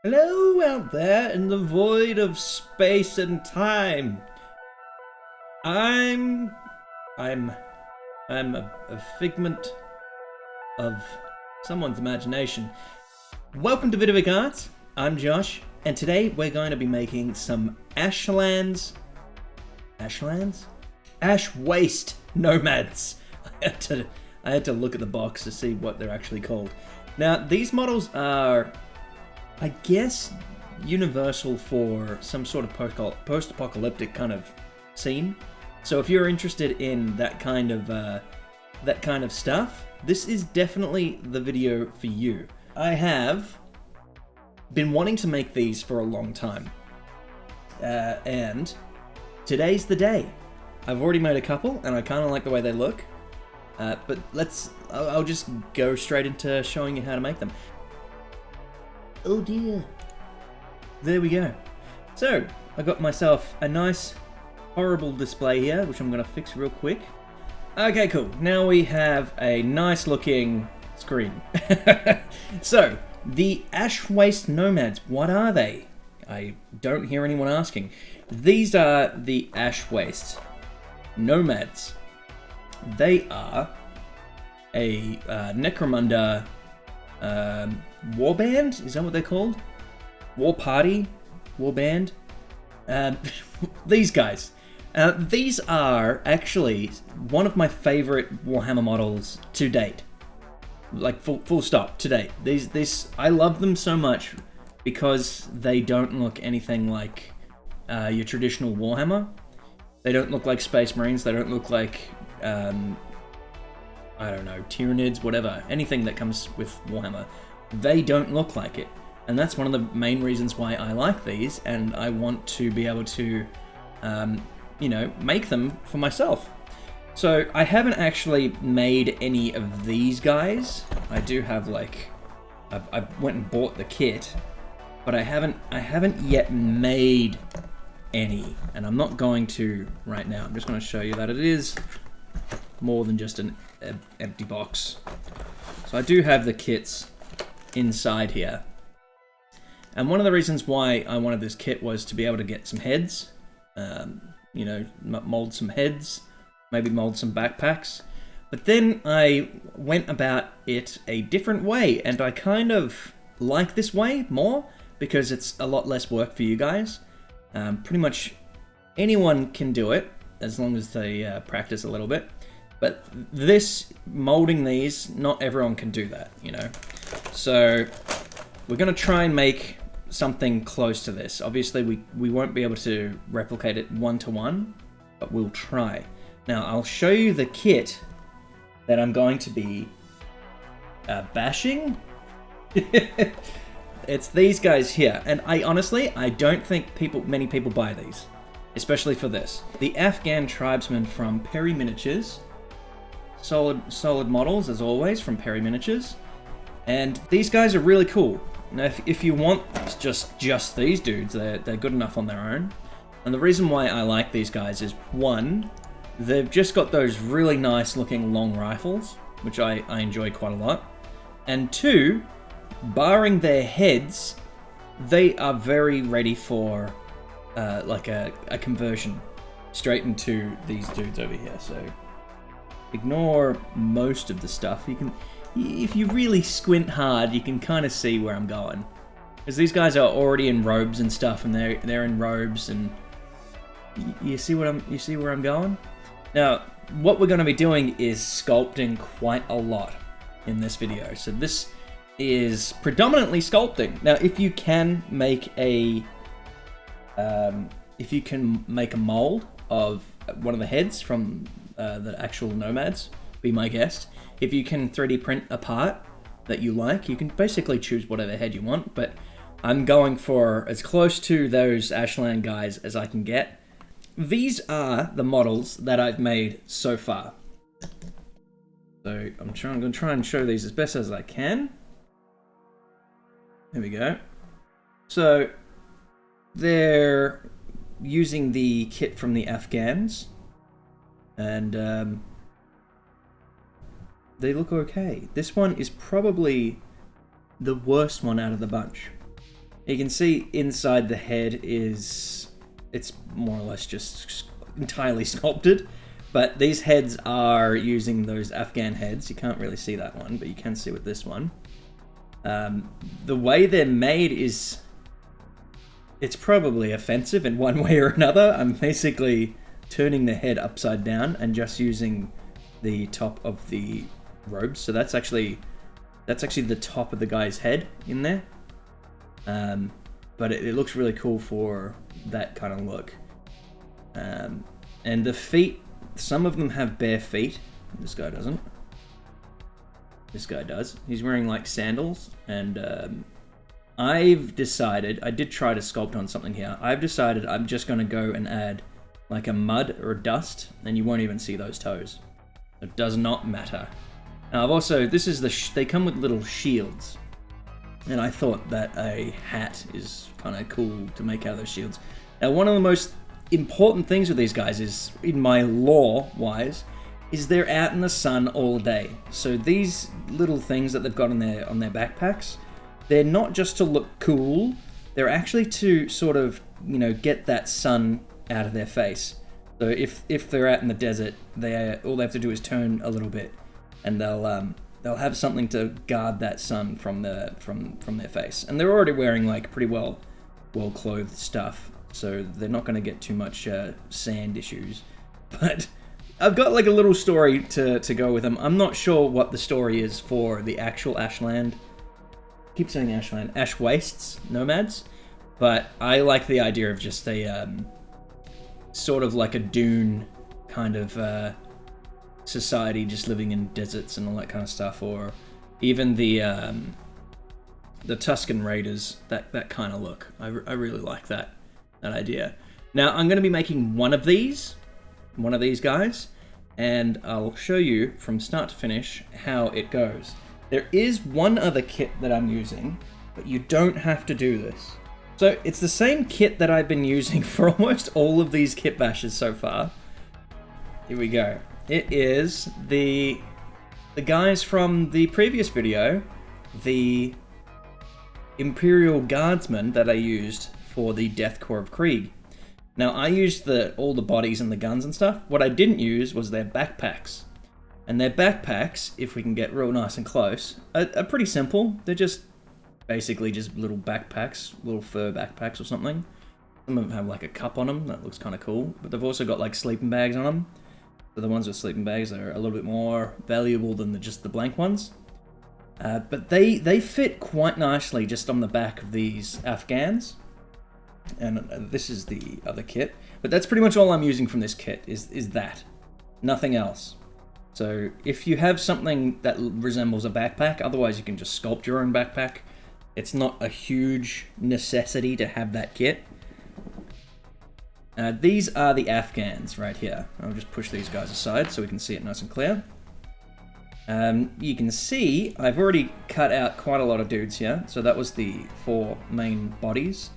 Hello out there in the void of space and time. I'm a figment of someone's imagination. Welcome to Vidovic Arts. I'm Josh, and today we're going to be making some Ash Waste Nomads. I had to look at the box to see what they're actually called. Now, these models are, I guess, universal for some sort of post-apocalyptic kind of scene. So if you're interested in that kind of stuff, this is definitely the video for you. I have been wanting to make these for a long time, and today's the day. I've already made a couple, and I kind of like the way they look. But I'll just go straight into showing you how to make them. Oh dear. There we go. So, I got myself a nice, horrible display here, which I'm going to fix real quick. Okay, cool. Now we have a nice looking screen. So, the Ash Waste Nomads, what are they? I don't hear anyone asking. These are the Ash Waste Nomads. They are a Necromunda warband? Is that what they're called? War party? Warband? These guys. These are actually one of my favorite Warhammer models to date. Like, full stop, to date. I love them so much because they don't look anything like your traditional Warhammer. They don't look like Space Marines, they don't look like I don't know, Tyranids, whatever, anything that comes with Warhammer. They don't look like it. And that's one of the main reasons why I like these, and I want to be able to, you know, make them for myself. So I haven't actually made any of these guys. I do have, like, I went and bought the kit, but I haven't yet made any, and I'm not going to right now. I'm just going to show you that it is more than just an empty box. So I do have the kits inside here. And one of the reasons why I wanted this kit was to be able to get some heads, you know, mold some heads, maybe mold some backpacks. But then I went about it a different way, and I kind of like this way more because it's a lot less work for you guys. Pretty much anyone can do it as long as they practice a little bit. But this, molding these, not everyone can do that, you know. So we're going to try and make something close to this. Obviously, we won't be able to replicate it one-to-one, but we'll try. Now, I'll show you the kit that I'm going to be bashing. It's these guys here, and I don't think many people buy these, especially for this. The Afghan Tribesmen from Perry Miniatures. Solid models, as always, from Perry Miniatures. And these guys are really cool. Now, if you want just these dudes, they're good enough on their own. And the reason why I like these guys is, one, they've just got those really nice looking long rifles, which I enjoy quite a lot. And two, barring their heads, they are very ready for like a conversion straight into these dudes over here. So ignore most of the stuff. You can, if you really squint hard, you can kind of see where I'm going, because these guys are already in robes and stuff, and they're in robes, and you see where I'm going. Now, what we're going to be doing is sculpting quite a lot in this video. So this is predominantly sculpting. Now, if you can make a mold of one of the heads from the actual nomads, be my guest. If you can 3D print a part that you like, you can basically choose whatever head you want, but I'm going for as close to those Ashland guys as I can get. These are the models that I've made so far. So I'm going to try and show these as best as I can. There we go. So they're using the kit from the Afghans, and they look okay. This one is probably the worst one out of the bunch. You can see inside the head it's more or less just entirely sculpted, but these heads are using those Afghan heads. You can't really see that one, but you can see with this one. The way they're made is, it's probably offensive in one way or another. I'm basically turning the head upside down and just using the top of the robes. So that's actually the top of the guy's head in there. But it looks really cool for that kind of look. And the feet, some of them have bare feet. This guy doesn't. This guy does. He's wearing like sandals, and I've decided, I did try to sculpt on something here. I've decided I'm just going to go and add like a mud or a dust, and you won't even see those toes. It does not matter. Now I've also, this is they come with little shields, and I thought that a hat is kind of cool to make out of those shields. Now one of the most important things with these guys is, in my lore-wise, is they're out in the sun all day. So these little things that they've got on their backpacks, they're not just to look cool, they're actually to sort of, you know, get that sun out of their face. So if they're out in the desert, all they have to do is turn a little bit, and they'll have something to guard that sun from their face. And they're already wearing like pretty well clothed stuff, so they're not going to get too much sand issues. But I've got like a little story to go with them. I'm not sure what the story is for the actual Ashland. I keep saying Ashland. Ash Wastes nomads. But I like the idea of just a sort of like a dune kind of society, just living in deserts and all that kind of stuff, or even the Tuscan Raiders, that kind of look. I really like that idea. Now I'm going to be making one of these guys, and I'll show you from start to finish how it goes. There is one other kit that I'm using, but you don't have to do this. So it's the same kit that I've been using for almost all of these kit bashes so far. Here we go. It is the guys from the previous video, the Imperial Guardsmen that I used for the Death Corps of Krieg. Now I used all the bodies and the guns and stuff. What I didn't use was their backpacks. And their backpacks, if we can get real nice and close, are pretty simple. They're just basically just little backpacks, little fur backpacks or something. Some of them have like a cup on them, that looks kind of cool. But they've also got like sleeping bags on them. So the ones with sleeping bags are a little bit more valuable than just the blank ones. But they fit quite nicely just on the back of these Afghans. And this is the other kit. But that's pretty much all I'm using from this kit, is that. Nothing else. So if you have something that resembles a backpack, otherwise you can just sculpt your own backpack. It's not a huge necessity to have that kit. These are the Afghans right here. I'll just push these guys aside so we can see it nice and clear. You can see I've already cut out quite a lot of dudes here. So that was the 4 main bodies.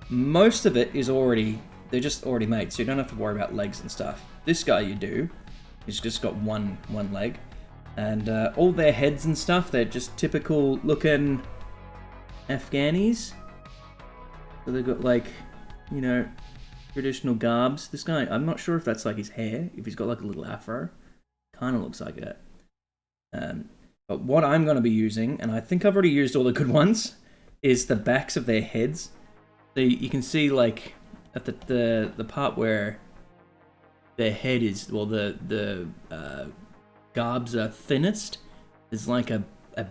Most of it is they're just already made, so you don't have to worry about legs and stuff. This guy you do. He's just got one leg. And all their heads and stuff, they're just typical looking Afghanis. So they've got like, you know, traditional garbs. This guy, I'm not sure if that's like his hair, if he's got like a little afro. Kind of looks like it. But what I'm going to be using, and I think I've already used all the good ones, is the backs of their heads. So you can see like at the part where their head is, well, the garbs are thinnest. There's like a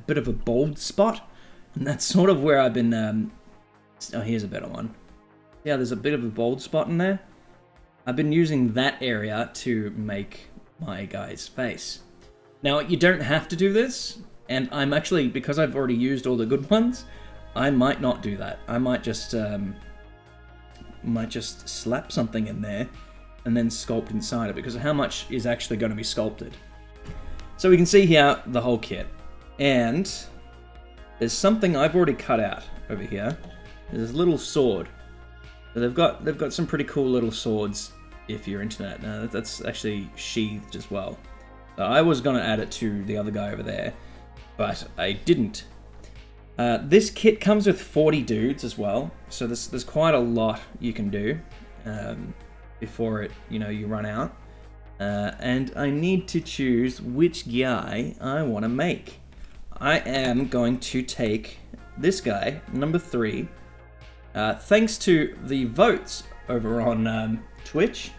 bit of a bald spot, and that's sort of where I've been. Oh, here's a better one. Yeah, there's a bit of a bald spot in there. I've been using that area to make my guy's face. Now, you don't have to do this, and I'm actually, because I've already used all the good ones, I might not do that. I might just slap something in there and then sculpt inside it, because of how much is actually going to be sculpted. So we can see here the whole kit, and there's something I've already cut out over here. There's a little sword. So they've got some pretty cool little swords if you're into that. Now that's actually sheathed as well. So I was going to add it to the other guy over there, but I didn't. This kit comes with 40 dudes as well, so there's quite a lot you can do before you run out. And I need to choose which guy I want to make. I am going to take this guy, number 3. Thanks to the votes over on Twitch.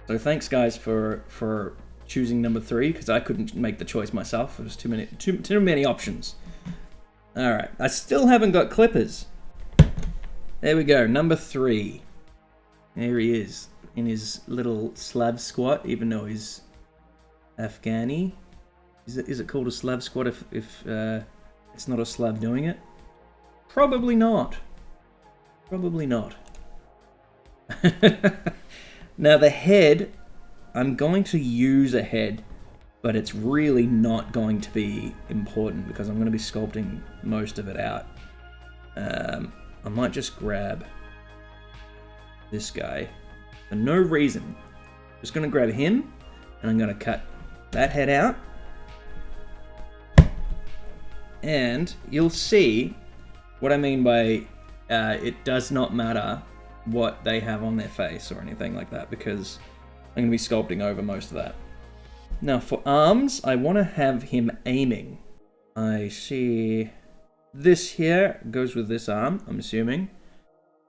So thanks guys for choosing number 3, because I couldn't make the choice myself. There was too many options. Alright, I still haven't got clippers. There we go, number 3. There he is, in his little Slav squat, even though he's Afghani. Is it called a Slav squat if it's not a Slav doing it? Probably not. Probably not. Now the head, I'm going to use a head, but it's really not going to be important because I'm going to be sculpting most of it out. I might just grab this guy for no reason. Just going to grab him, and I'm going to cut that head out. And you'll see what I mean by it does not matter what they have on their face or anything like that, because I'm going to be sculpting over most of that. Now for arms, I want to have him aiming. I see this here goes with this arm, I'm assuming.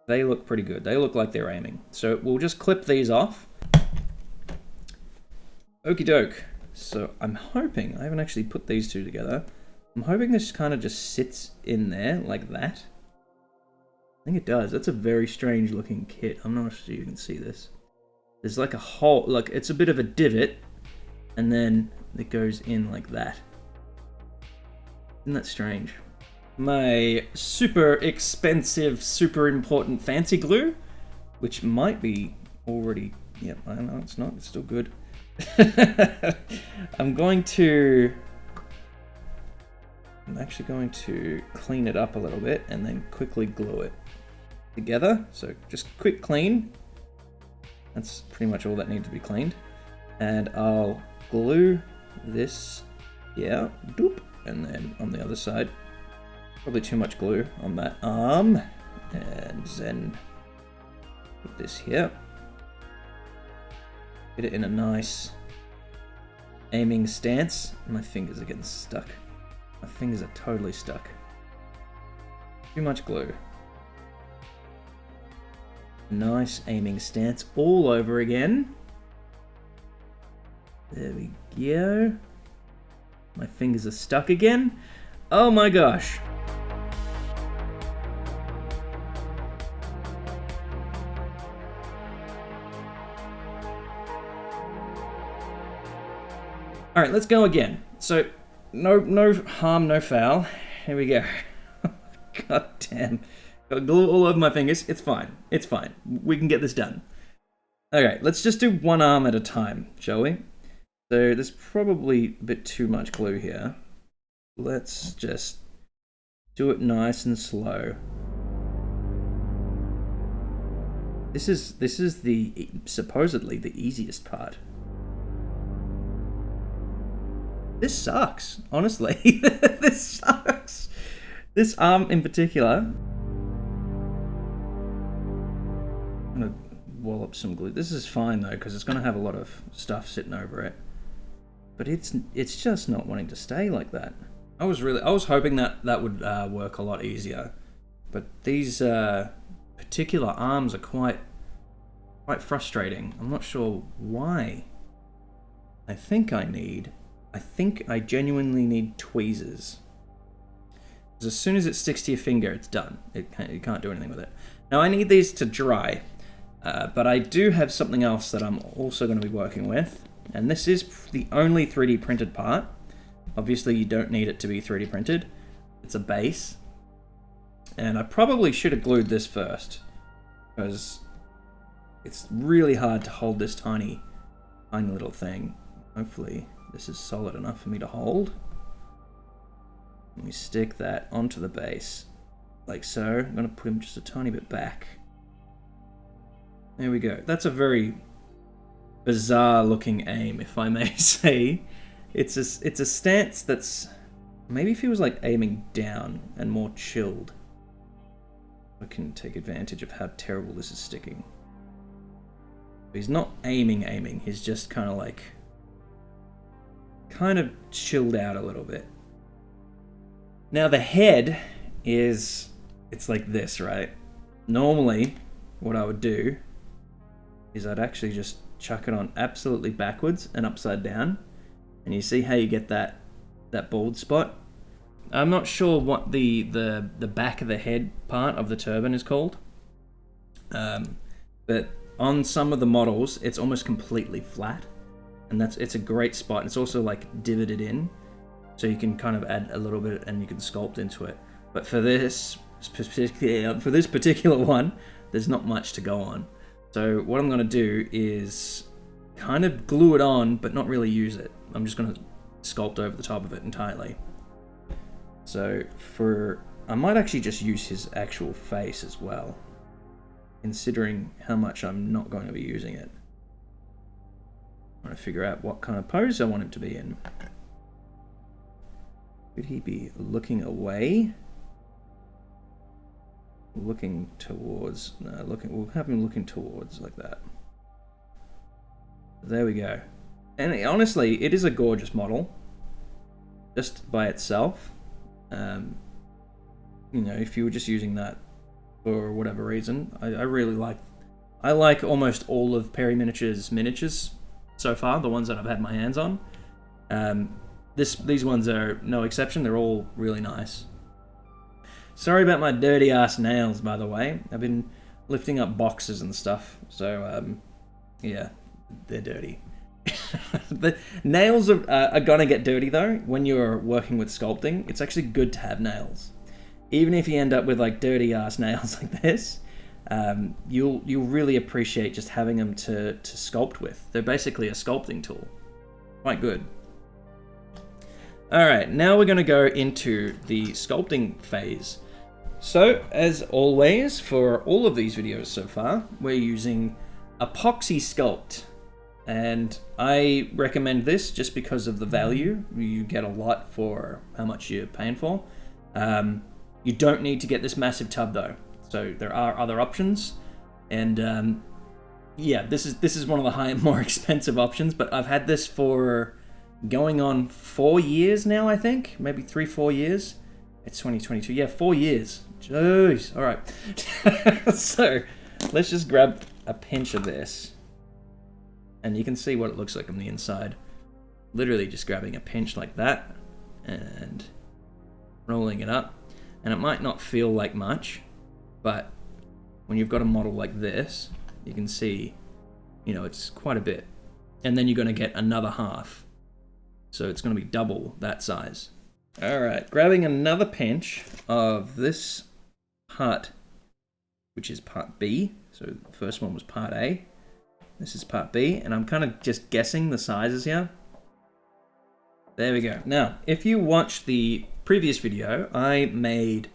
They look pretty good. They look like they're aiming. So we'll just clip these off. Okie doke. So I'm hoping, I haven't actually put these two together. I'm hoping this kind of just sits in there like that. I think it does. That's a very strange looking kit. I'm not sure you can see this. There's like a hole, like it's a bit of a divot, and then it goes in like that. Isn't that strange? My super expensive, super important fancy glue, which might be already, yep, I don't know, it's not, it's still good. I'm actually going to clean it up a little bit and then quickly glue it together. So just quick clean. That's pretty much all that needs to be cleaned. And I'll glue this here, doop, and then on the other side, probably too much glue on that arm, and then put this here. Get it in a nice aiming stance. My fingers are getting stuck. My fingers are totally stuck. Too much glue. Nice aiming stance all over again. There we go. My fingers are stuck again. Oh my gosh. All right, let's go again. So, no harm, no foul. Here we go. God damn. Got glue all over my fingers. It's fine. It's fine. We can get this done. Okay, let's just do one arm at a time, shall we? So there's probably a bit too much glue here. Let's just do it nice and slow. This is the supposedly the easiest part. This sucks, honestly. This sucks. This arm in particular. I'm gonna wall up some glue. This is fine though, because it's gonna have a lot of stuff sitting over it. But it's just not wanting to stay like that. I was hoping that would work a lot easier. But these particular arms are quite frustrating. I'm not sure why. I think I genuinely need tweezers. Because as soon as it sticks to your finger, it's done. You can't do anything with it. Now I need these to dry. But I do have something else that I'm also going to be working with, and this is the only 3D printed part. Obviously you don't need it to be 3D printed. It's a base. And I probably should have glued this first, because it's really hard to hold this tiny little thing. Hopefully this is solid enough for me to hold. Let me stick that onto the base, like so. I'm going to put him just a tiny bit back. There we go. That's a very bizarre looking aim, if I may say. It's a stance that's Maybe if he was like aiming down and more chilled, I can take advantage of how terrible this is sticking. He's not aiming, he's just kind of like, kind of chilled out a little bit. Now the head is, it's like this, right? Normally, what I would do is I'd actually just chuck it on absolutely backwards and upside down. And you see how you get that bald spot? I'm not sure what the back of the head part of the turban is called. But on some of the models, it's almost completely flat. And it's a great spot. It's also like divoted in. So you can kind of add a little bit and you can sculpt into it. But for this particular one, there's not much to go on. So what I'm going to do is kind of glue it on, but not really use it. I'm just going to sculpt over the top of it entirely. So I might actually just use his actual face as well, considering how much I'm not going to be using it. I want to figure out what kind of pose I want him to be in. Could he be looking away? Looking towards, no, we'll have him looking towards like that. There we go. And honestly, it is a gorgeous model, just by itself. You know, if you were just using that for whatever reason, I really I like almost all of Perry miniatures so far, the ones that I've had my hands on. These ones are no exception. They're all really nice. Sorry about my dirty ass nails, by the way. I've been lifting up boxes and stuff, so yeah, they're dirty. The nails are gonna get dirty though when you're working with sculpting. It's actually good to have nails, even if you end up with like dirty ass nails like this. You'll really appreciate just having them to sculpt with. They're basically a sculpting tool. Quite good. All right, now we're gonna go into the sculpting phase. So, as always, for all of these videos so far, we're using Epoxy Sculpt. And I recommend this just because of the value. You get a lot for how much you're paying for. You don't need to get this massive tub though. So there are other options. And yeah, this is one of the more expensive options, but I've had this for going on 4 years now, I think. Maybe 3-4 years. It's 2022. Yeah, 4 years. Jeez. All right. So let's just grab a pinch of this. And you can see what it looks like on the inside. Literally just grabbing a pinch like that and rolling it up. And it might not feel like much, but when you've got a model like this, you can see, you know, it's quite a bit. And then you're going to get another half. So it's going to be double that size. All right, grabbing another pinch of this part, which is part B. So the first one was part A. This is part B, and I'm kind of just guessing the sizes here. There we go. Now, if you watched the previous video, I made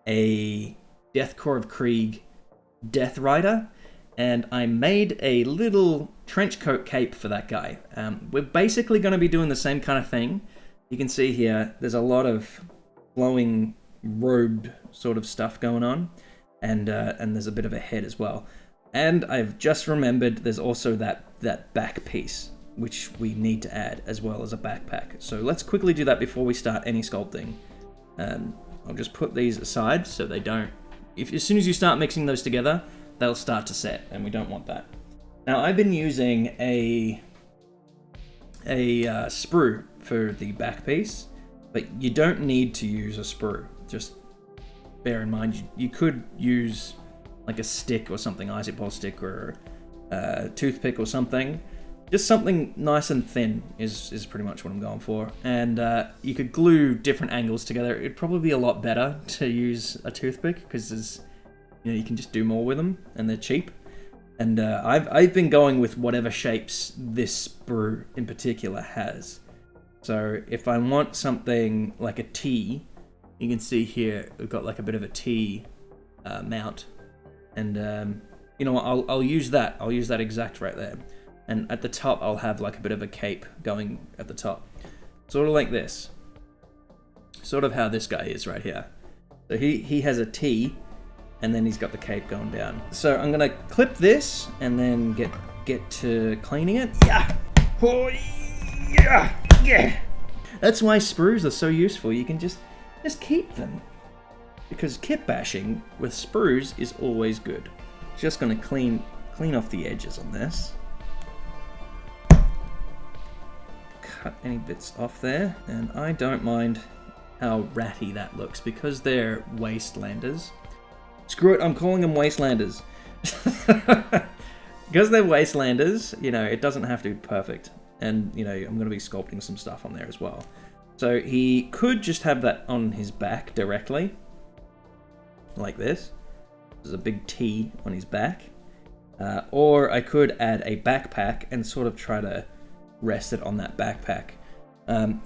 a Deathcore of Krieg Death Rider, and I made a little trench coat cape for that guy. We're basically going to be doing the same kind of thing. You can see here, there's a lot of flowing robed sort of stuff going on, and there's a bit of a head as well. And I've just remembered there's also that back piece, which we need to add as well as a backpack. So let's quickly do that before we start any sculpting. I'll just put these aside so they don't... As soon as you start mixing those together, they'll start to set, and we don't want that. Now, I've been using a sprue for the back piece, but you don't need to use a sprue. Just bear in mind, you could use like a stick or something, isopod stick or a toothpick or something. Just something nice and thin is pretty much what I'm going for. And you could glue different angles together. It'd probably be a lot better to use a toothpick because you can just do more with them and they're cheap. And I've been going with whatever shapes this sprue in particular has. So if I want something like a T, you can see here we've got like a bit of a T mount. And you know what, I'll use that. I'll use that exact right there. And at the top, I'll have like a bit of a cape going at the top. Sort of like this. Sort of how this guy is right here. So he has a T, and then he's got the cape going down. So I'm gonna clip this and then get to cleaning it. Yeah. Oh, yeah. Yeah. That's why sprues are so useful. You can just keep them. Because kit bashing with sprues is always good. Just gonna clean off the edges on this. Cut any bits off there. And I don't mind how ratty that looks because they're Wastelanders. Screw it, I'm calling them Wastelanders. Because they're Wastelanders, you know, it doesn't have to be perfect. And, you know, I'm going to be sculpting some stuff on there as well. So he could just have that on his back directly. Like this. There's a big T on his back. Or I could add a backpack and sort of try to rest it on that backpack.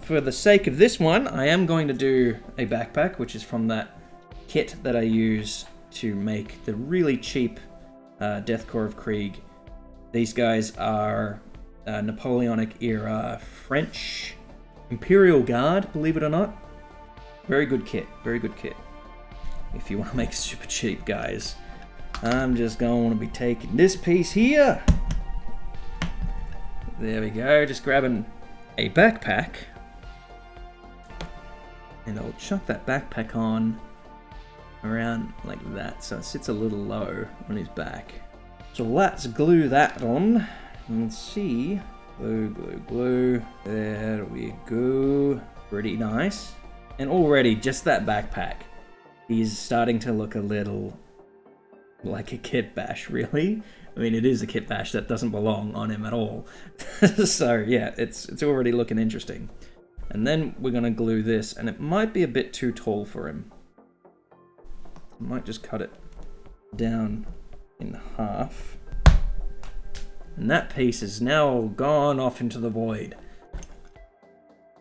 For the sake of this one, I am going to do a backpack, which is from that kit that I use to make the really cheap Death Corps of Krieg. These guys are Napoleonic era French Imperial Guard, believe it or not. Very good kit, very good kit. If you want to make super cheap guys. I'm just going to be taking this piece here. There we go, just grabbing a backpack. And I'll chuck that backpack on around like that, so it sits a little low on his back. So let's glue that on and see. Glue, glue, glue. There we go. Pretty nice. And already, just that backpack, he's starting to look a little like a kitbash, really. I mean, it is a kitbash that doesn't belong on him at all. So yeah, it's already looking interesting. And then we're gonna glue this, and it might be a bit too tall for him. I might just cut it down in half. And that piece is now gone off into the void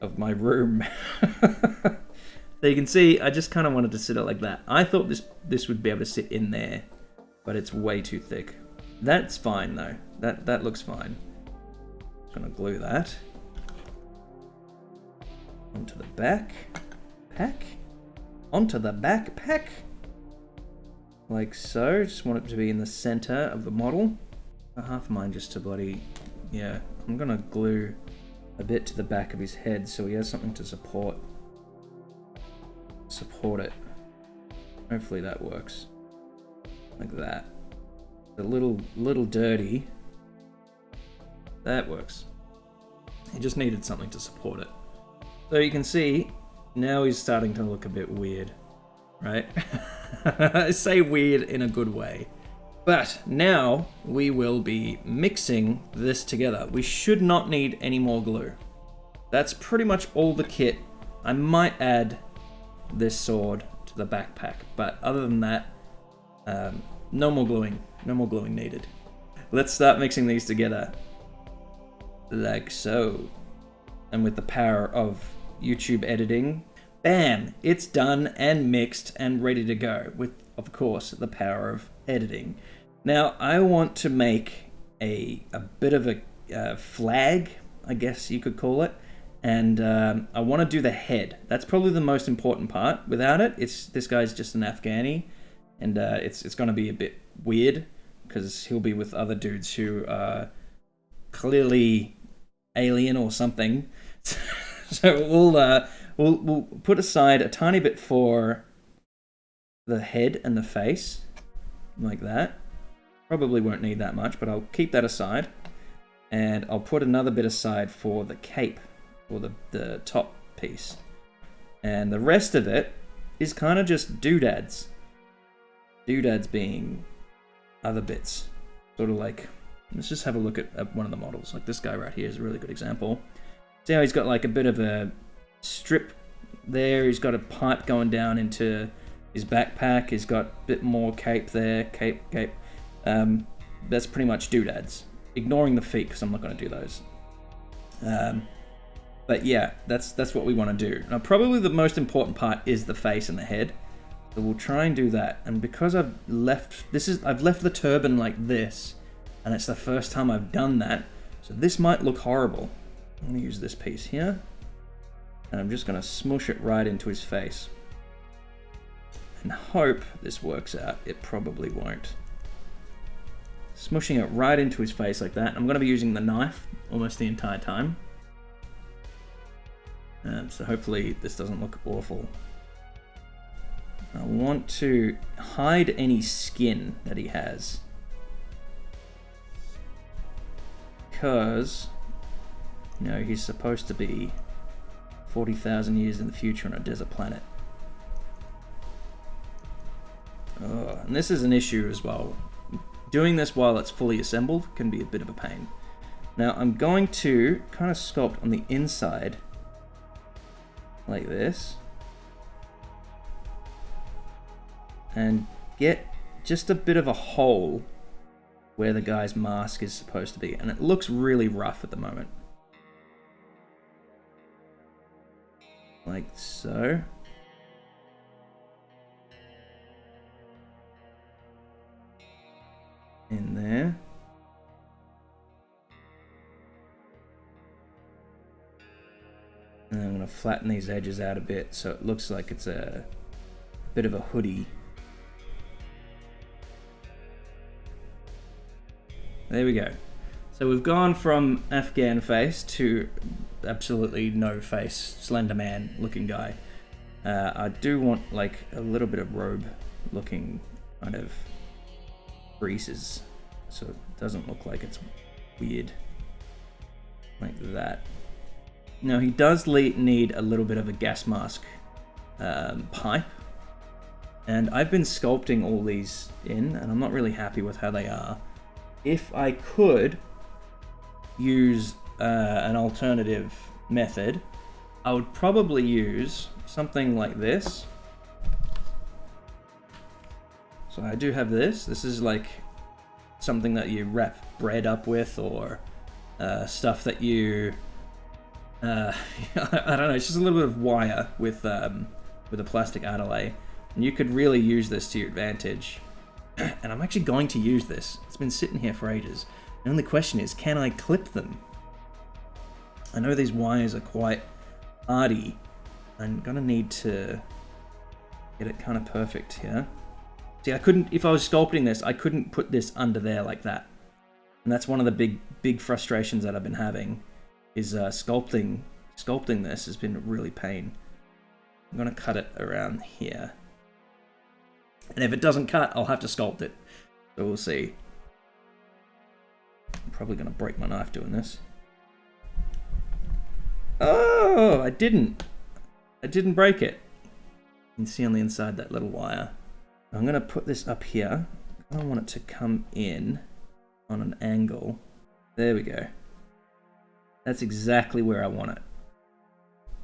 of my room. So you can see, I just kind of wanted to sit it like that. I thought this would be able to sit in there, but it's way too thick. That's fine though. That looks fine. Just gonna glue that onto the backpack. Onto the backpack. Like so. Just want it to be in the center of the model. Half mine just to bloody, yeah. I'm gonna glue a bit to the back of his head so he has something to support it. Hopefully that works. Like that. A little dirty. That works. He just needed something to support it. So you can see, now he's starting to look a bit weird, right? I say weird in a good way. But now we will be mixing this together. We should not need any more glue. That's pretty much all the kit. I might add this sword to the backpack, but other than that, no more gluing. No more gluing needed. Let's start mixing these together. Like so. And with the power of YouTube editing, bam! It's done and mixed and ready to go. With, of course, the power of editing. Now, I want to make a bit of a flag, I guess you could call it. And I want to do the head. That's probably the most important part. Without it, this guy's just an Afghani. And it's going to be a bit weird because he'll be with other dudes who are clearly alien or something. So we'll put aside a tiny bit for the head and the face, like that. Probably won't need that much, but I'll keep that aside. And I'll put another bit aside for the cape, or the top piece. And the rest of it is kind of just doodads. Doodads being other bits. Sort of like, let's just have a look at one of the models. Like this guy right here is a really good example. See how he's got like a bit of a strip there. He's got a pipe going down into his backpack. He's got a bit more cape there. Cape. That's pretty much doodads. Ignoring the feet because I'm not going to do those. But yeah, that's what we want to do. Now probably the most important part is the face and the head. So we'll try and do that. And because I've left the turban like this, and it's the first time I've done that, so this might look horrible. I'm going to use this piece here. And I'm just going to smush it right into his face. And hope this works out. It probably won't. Smushing it right into his face like that. I'm going to be using the knife almost the entire time. So hopefully this doesn't look awful. I want to hide any skin that he has. Because, you know, he's supposed to be 40,000 years in the future on a desert planet. Oh, and this is an issue as well. Doing this while it's fully assembled can be a bit of a pain. Now I'm going to kind of sculpt on the inside like this and get just a bit of a hole where the guy's mask is supposed to be, and it looks really rough at the moment. Like so. In there. And I'm going to flatten these edges out a bit so it looks like it's a bit of a hoodie. There we go. So we've gone from Afghan face to absolutely no face, Slender Man looking guy. I do want like a little bit of robe looking kind of creases so it doesn't look like it's weird like that. Now he does need a little bit of a gas mask pipe, and I've been sculpting all these in and I'm not really happy with how they are. If I could use an alternative method, I would probably use something like this. So I do have this. This is like something that you wrap bread up with, or stuff that you, I don't know, it's just a little bit of wire with a plastic adelay. And you could really use this to your advantage. And I'm actually going to use this. It's been sitting here for ages. The only question is, can I clip them? I know these wires are quite hardy. I'm gonna need to get it kind of perfect here. See, I couldn't, if I was sculpting this, I couldn't put this under there like that. And that's one of the big frustrations that I've been having, is sculpting this has been really pain. I'm gonna cut it around here. And if it doesn't cut, I'll have to sculpt it. So we'll see. I'm probably gonna break my knife doing this. Oh, I didn't break it. You can see on the inside that little wire. I'm gonna put this up here. I don't want it to come in on an angle. There we go. That's exactly where I want it.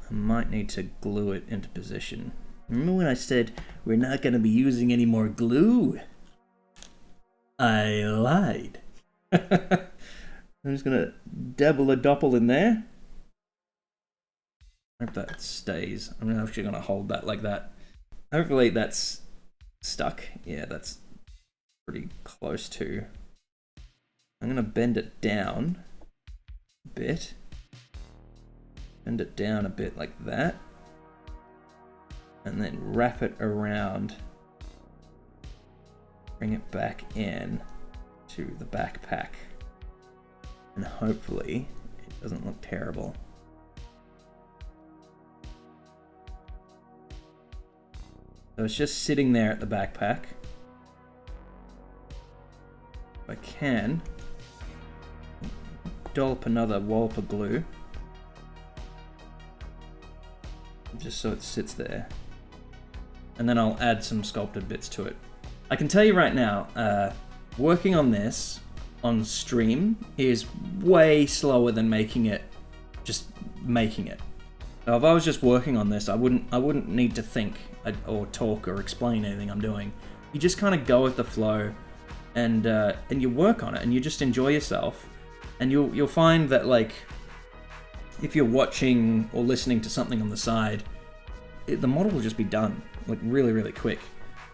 I might need to glue it into position. Remember when I said we're not gonna be using any more glue? I lied. I'm just gonna double a doppel in there. Hope that stays. I'm actually gonna hold that like that. Hopefully that's stuck. Yeah, that's pretty close to. I'm gonna bend it down a bit. Bend it down a bit like that. And then wrap it around. Bring it back in to the backpack. And hopefully it doesn't look terrible. So it's just sitting there at the backpack. If I can dollop another wallop of glue, just so it sits there. And then I'll add some sculpted bits to it. I can tell you right now, working on this on stream is way slower than making it. Now, if I was just working on this, I wouldn't need to think or talk or explain anything I'm doing. You just kind of go with the flow, and you work on it, and you just enjoy yourself. And you'll find that, like, if you're watching or listening to something on the side, the model will just be done, like, really, really quick.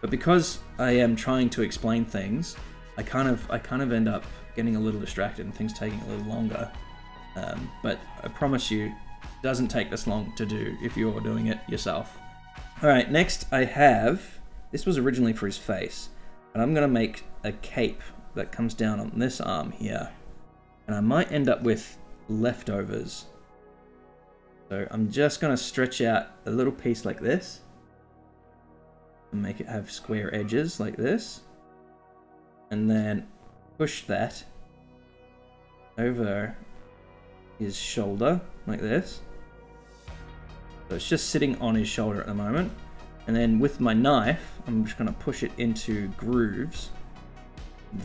But because I am trying to explain things, I kind of end up getting a little distracted and things taking a little longer. But I promise you, Doesn't take this long to do if you're doing it yourself. Alright, next I have, this was originally for his face, but I'm going to make a cape that comes down on this arm here. And I might end up with leftovers. So I'm just going to stretch out a little piece like this. And make it have square edges like this. And then push that over his shoulder like this. So it's just sitting on his shoulder at the moment. And then with my knife, I'm just going to push it into grooves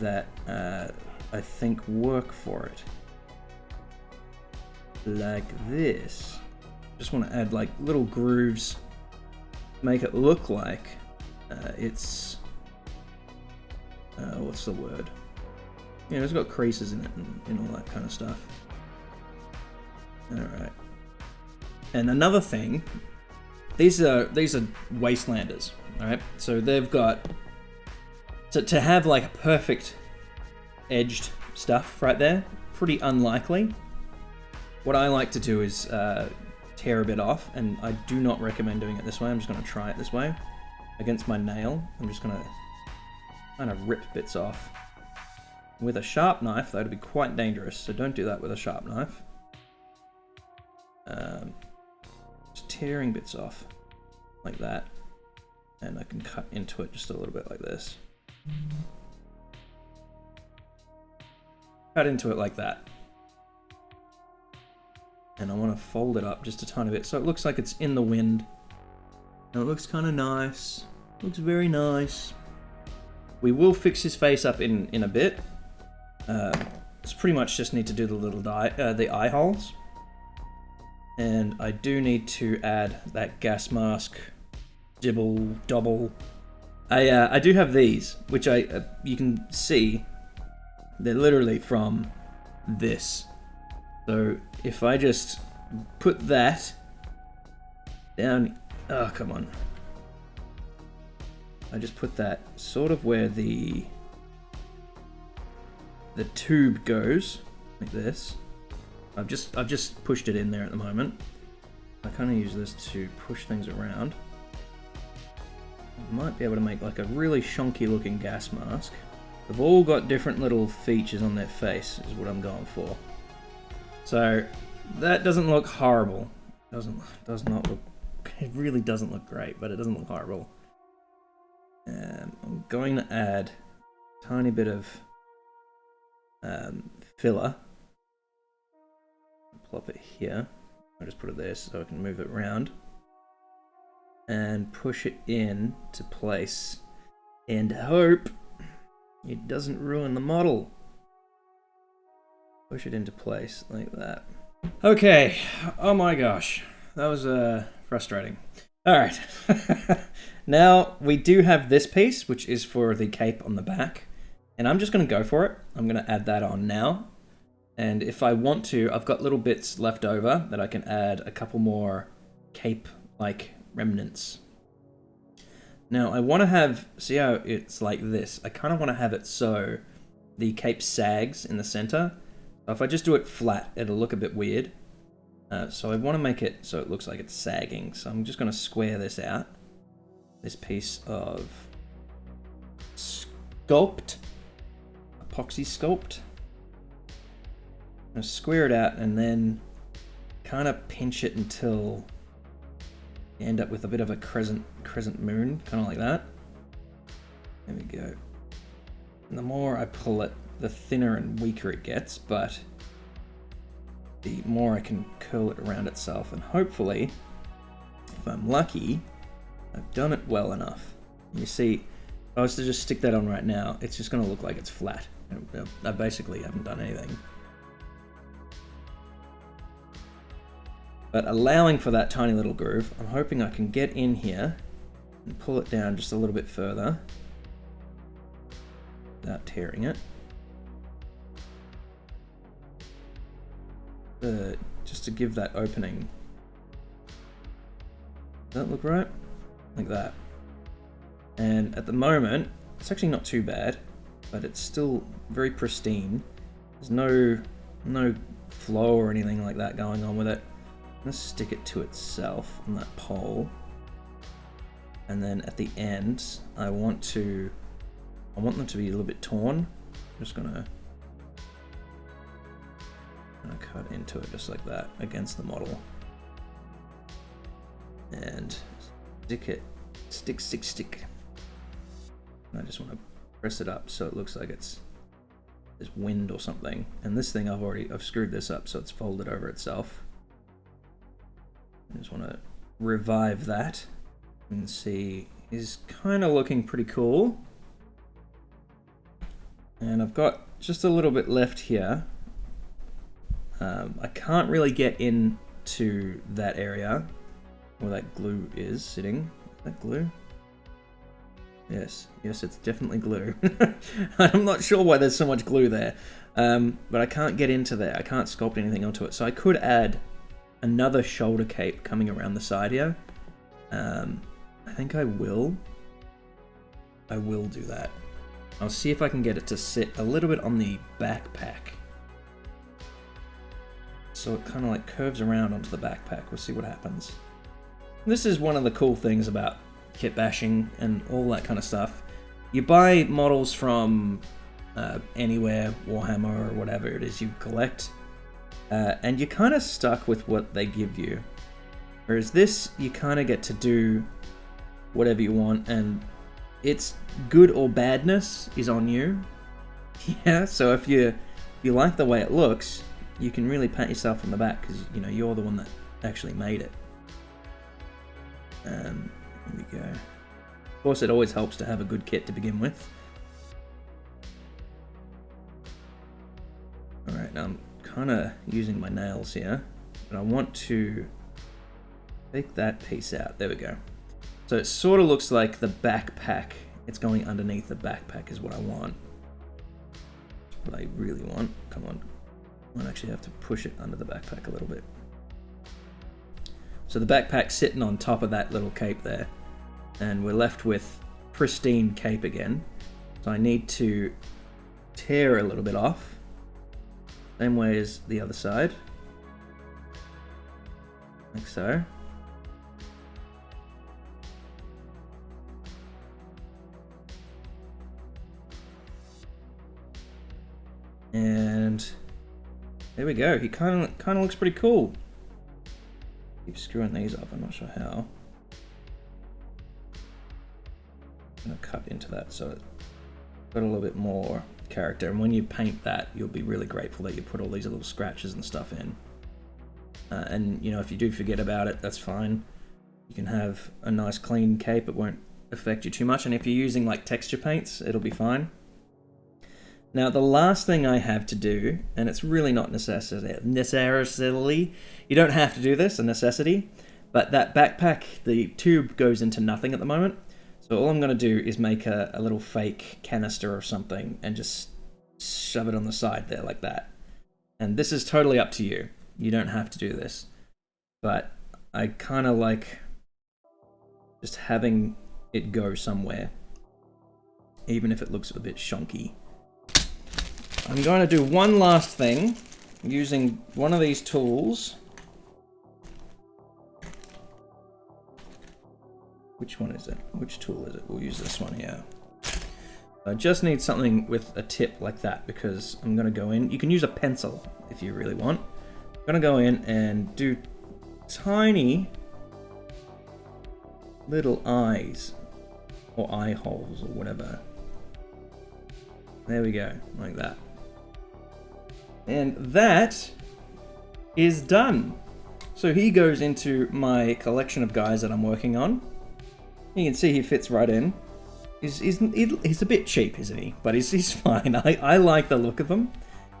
that I think work for it. Like this. Just want to add like little grooves, make it look like it's, what's the word? Yeah, it's got creases in it and all that kind of stuff. Alright. And another thing, these are Wastelanders, alright? So they've got, to have like a perfect edged stuff right there, pretty unlikely. What I like to do is tear a bit off, and I do not recommend doing it this way. I'm just going to try it this way. Against my nail, I'm just going to kind of rip bits off. With a sharp knife, that would be quite dangerous, so don't do that with a sharp knife. Just tearing bits off, like that. And I can cut into it just a little bit like this. Cut into it like that. And I want to fold it up just a tiny bit so it looks like it's in the wind. And it looks kind of nice. Looks very nice. We will fix his face up in a bit. It's pretty much just need to do the little the eye holes. And I do need to add that gas mask, dibble, double. I do have these, which you can see, they're literally from this. So if I just put that down, oh come on. I just put that sort of where the tube goes, like this. I've just pushed it in there at the moment. I kind of use this to push things around. I might be able to make like a really shonky looking gas mask. They've all got different little features on their face, is what I'm going for. So that doesn't look horrible. Does not look. It really doesn't look great, but it doesn't look horrible. I'm going to add a tiny bit of filler. Plop it here. I'll just put it there so I can move it around. And push it in to place. And hope it doesn't ruin the model. Push it into place like that. Okay. Oh my gosh. That was frustrating. Alright. Now we do have this piece, which is for the cape on the back. And I'm just going to go for it. I'm going to add that on now. And if I want to, I've got little bits left over that I can add a couple more cape-like remnants. Now I want to have, see how it's like this? I kind of want to have it so the cape sags in the center. If I just do it flat, it'll look a bit weird. So I want to make it so it looks like it's sagging. So I'm just going to square this out. This piece of Sculpt, Epoxy Sculpt. I'm going to square it out and then kind of pinch it until you end up with a bit of a crescent moon, kind of like that. There we go. And the more I pull it, the thinner and weaker it gets, but the more I can curl it around itself. And hopefully, if I'm lucky, I've done it well enough. You see, if I was to just stick that on right now, it's just going to look like it's flat. I basically haven't done anything. But allowing for that tiny little groove, I'm hoping I can get in here and pull it down just a little bit further without tearing it. Just to give that opening. Does that look right? Like that. And at the moment, it's actually not too bad, but it's still very pristine. There's no flow or anything like that going on with it. Let's stick it to itself on that pole. And then at the end, I want them to be a little bit torn. I'm just gonna cut into it just like that against the model. And stick it, stick. And I just want to press it up so it looks like there's wind or something. And this thing I've screwed this up so it's folded over itself. I just want to revive that and see, is kind of looking pretty cool. And I've got just a little bit left here. I can't really get into that area where that glue is sitting. Is that glue? Yes, it's definitely glue. I'm not sure why there's so much glue there, but I can't get into there. I can't sculpt anything onto it. So I could add another shoulder cape coming around the side here. I think I will. I will do that. I'll see if I can get it to sit a little bit on the backpack. So it kind of like curves around onto the backpack. We'll see what happens. This is one of the cool things about kit bashing and all that kind of stuff. You buy models from anywhere, Warhammer or whatever it is you collect, and you're kind of stuck with what they give you. Whereas this, you kind of get to do whatever you want, and its good or badness is on you. Yeah, so if you like the way it looks, you can really pat yourself on the back because you're the one that actually made it. Here we go. Of course, it always helps to have a good kit to begin with. Alright, now I'm kind of using my nails here, but I want to take that piece out. There we go. So it sort of looks like the backpack. It's going underneath the backpack is what I want. That's what I really want. Come on. I might actually have to push it under the backpack a little bit. So the backpack's sitting on top of that little cape there, and we're left with pristine cape again. So I need to tear a little bit off, same way as the other side, like so. And there we go. He kind of looks pretty cool. Keep screwing these up. I'm not sure how. I'm gonna cut into that so it's got a little bit more character. And when you paint that, you'll be really grateful that you put all these little scratches and stuff in. And if you do forget about it, that's fine. You can have a nice clean cape. It won't affect you too much. And if you're using like texture paints, it'll be fine. Now, the last thing I have to do, and it's really not necessarily, you don't have to do this, a necessity, but that backpack, the tube goes into nothing at the moment. So all I'm going to do is make a little fake canister or something and just shove it on the side there like that. And this is totally up to you. You don't have to do this. But I kind of like just having it go somewhere, even if it looks a bit shonky. I'm going to do one last thing using one of these tools. Which one is it? Which tool is it? We'll use this one here. I just need something with a tip like that because I'm going to go in. You can use a pencil if you really want. I'm going to go in and do tiny little eyes or eye holes or whatever. There we go, like that. And that is done. So he goes into my collection of guys that I'm working on. You can see he fits right in. He's a bit cheap, isn't he? But he's fine. I like the look of them.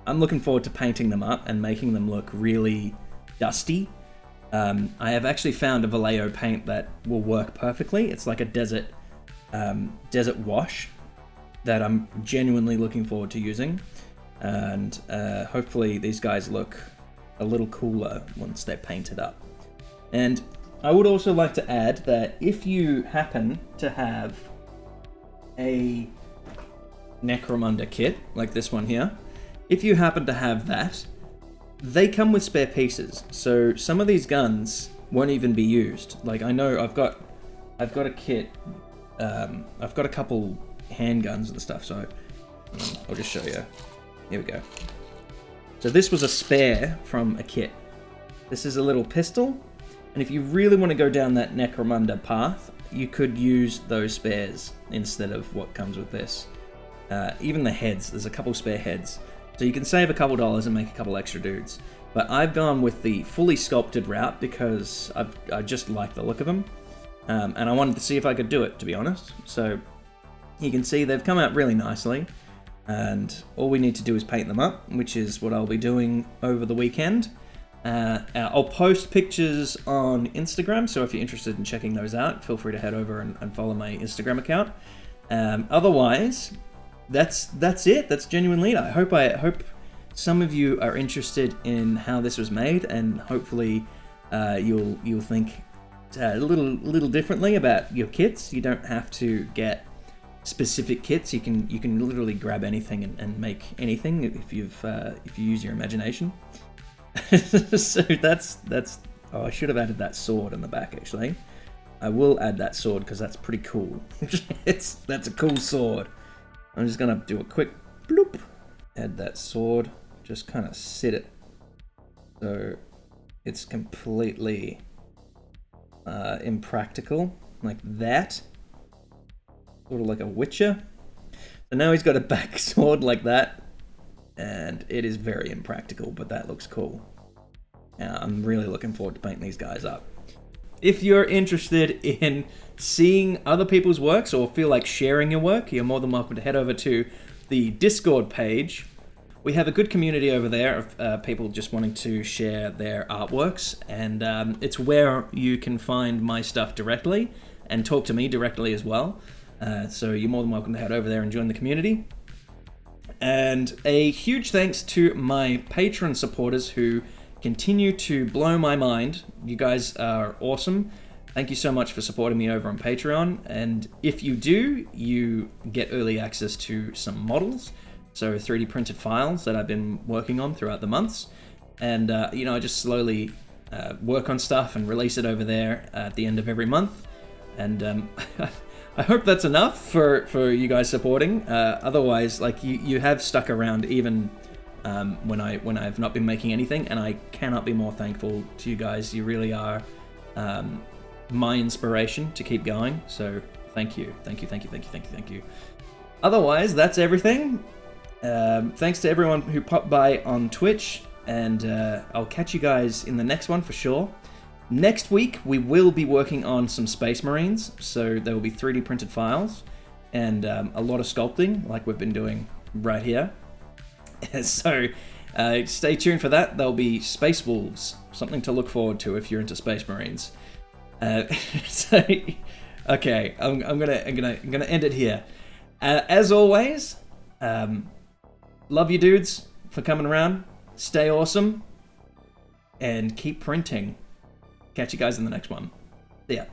I'm looking forward to painting them up and making them look really dusty. I have actually found a Vallejo paint that will work perfectly. It's like a desert wash that I'm genuinely looking forward to using. And hopefully these guys look a little cooler once they're painted up. And I would also like to add that if you happen to have a Necromunda kit, like this one here, if you happen to have that, they come with spare pieces, so some of these guns won't even be used. Like, I know I've got a kit, I've got a couple handguns and stuff, so I'll just show you. Here we go. So this was a spare from a kit. This is a little pistol, and if you really want to go down that Necromunda path, you could use those spares instead of what comes with this. Even the heads, there's a couple spare heads. So you can save a couple dollars and make a couple extra dudes. But I've gone with the fully sculpted route because I just like the look of them. And I wanted to see if I could do it, to be honest. So you can see they've come out really nicely. And all we need to do is paint them up, which is what I'll be doing over the weekend. I'll post pictures on Instagram, so if you're interested in checking those out, feel free to head over and follow my Instagram account. Otherwise, that's it. That's Genuine Leader. I hope some of you are interested in how this was made, and hopefully you'll think a little differently about your kits. You don't have to get specific kits. You can literally grab anything and make anything if you use your imagination. So that's oh, I should have added that sword in the back, actually. I will add that sword because that's pretty cool. That's a cool sword. I'm just gonna do a quick bloop, add that sword, just kind of sit it so it's completely impractical, like that, sort of like a Witcher. So now he's got a back sword like that, and it is very impractical, but that looks cool. I'm really looking forward to painting these guys up. If you're interested in seeing other people's works or feel like sharing your work, you're more than welcome to head over to the Discord page. We have a good community over there of people just wanting to share their artworks, and it's where you can find my stuff directly and talk to me directly as well. So you're more than welcome to head over there and join the community. And a huge thanks to my Patreon supporters who continue to blow my mind. You guys are awesome. Thank you so much for supporting me over on Patreon. And if you do, you get early access to some models. So 3D printed files that I've been working on throughout the months. And, I just slowly work on stuff and release it over there at the end of every month. And I hope that's enough for you guys supporting. Otherwise, like, you have stuck around even when I've not been making anything, and I cannot be more thankful to you guys. You really are my inspiration to keep going. So thank you. Otherwise, that's everything. Thanks to everyone who popped by on Twitch, and I'll catch you guys in the next one for sure. Next week, we will be working on some Space Marines, so there will be 3D printed files and a lot of sculpting, like we've been doing right here. So stay tuned for that. There'll be Space Wolves, something to look forward to if you're into Space Marines. So, okay, I'm gonna end it here. As always, love you dudes for coming around. Stay awesome and keep printing. Catch you guys in the next one. See ya.